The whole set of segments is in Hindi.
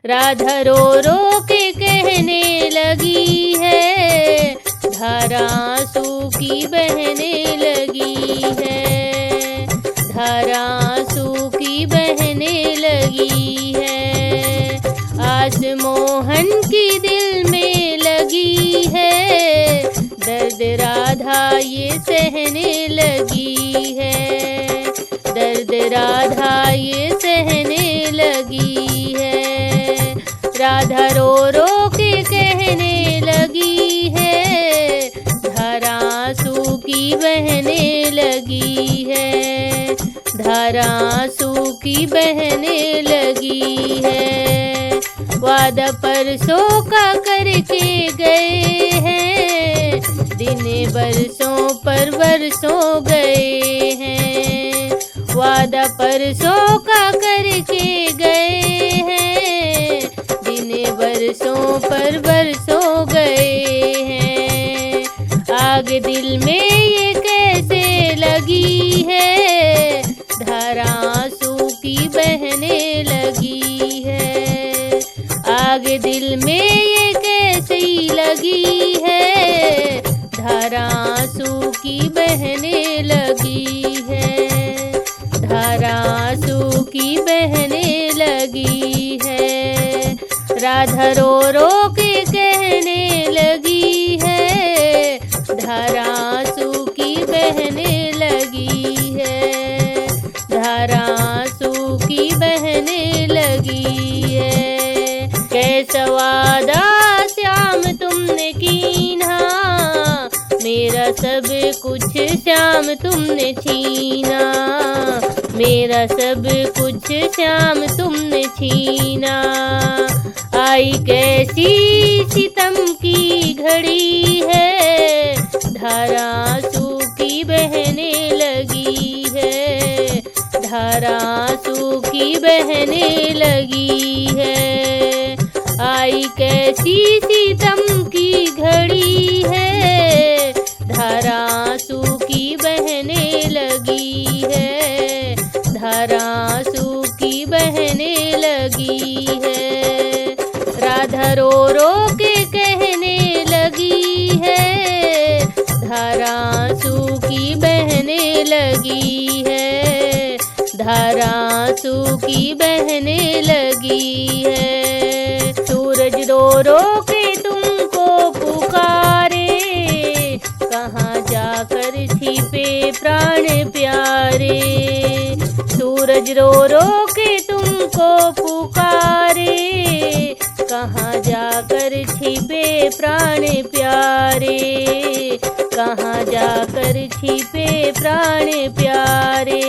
राधा रो रो के कहने लगी है, धारा आंसू की बहने लगी है, धारा आंसू की बहने लगी है। आस मोहन की दिल में लगी है, दर्द राधा ये सहने लगी है, दर्द राधा ये सहने लगी है। राधा रो रो के कहने लगी है, धारा आंसू की बहने लगी है, धारा आंसू की बहने लगी है। वादा परसों का करके गए हैं, दिन बरसों पर बरसों गए हैं। वादा परसों का करके गए हैं, दिन बरसों पर बरसों गए हैं। आग दिल में ये कैसे लगी है, धारा आंसू की बहने लगी है। आग दिल में ये कैसी लगी है, धारा आंसू की बहने लगी है, धारा आंसू की बहने लगी है। राधा रो रो के कहने लगी है, धारा आंसू की बहने लगी है, धारा आंसू की बहने लगी है। कैसा वादा श्याम तुमने कीना, मेरा सब कुछ श्याम तुमने छीना, मेरा सब कुछ श्याम तुमने छीना। आई कैसी सितम की घड़ी है, धारा आंसू की बहने लगी है, धारा आंसू की बहने लगी है। आई कैसी सितम की घड़ी है, धारा आंसू की बहने लगी है, धारा आंसू की बहने लगी है। राधा रो रो के कहने लगी है, धारा आंसू की बहने लगी है, धारा आंसू की बहने लगी है। सूरज रो रो के तुमको पुकारे, कहाँ जाकर छिपे प्राण प्यारे। सूरज रो रो के तुमको पुकारे, कहाँ जाकर छिपे प्राण प्यारे, कहाँ जाकर छिपे प्राण प्यारे।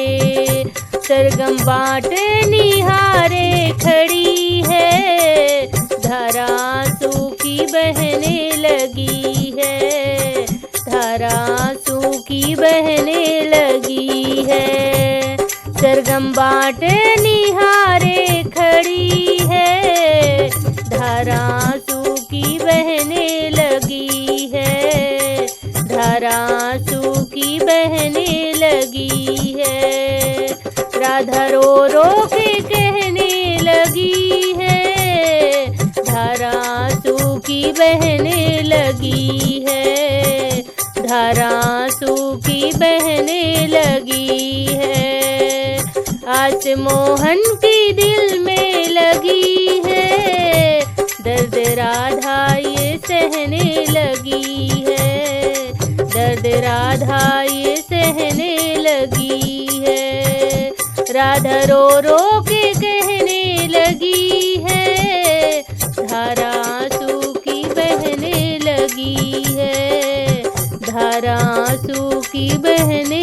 सरगम बाट निहारे खड़ी है, धारा आंसू की बहने लगी है, धारा आंसू की बहने लगी है। सरगम बाट निहारे खड़ी है, धारा आंसू की बहने लगी है, धारा आंसू की बहने लगी है। राधा रो रो के कहने लगी है, धारा आंसू की बहने लगी है, धारा आंसू की बहने लगी है। आस मोहन की दिल में लगी है, दर्द राधा ये सहने लगी है, दर्द राधा ये सहने लगी है। राधा रो रो के कहने लगी है, धारा आंसू की बहने लगी है, धारा आंसू की बहने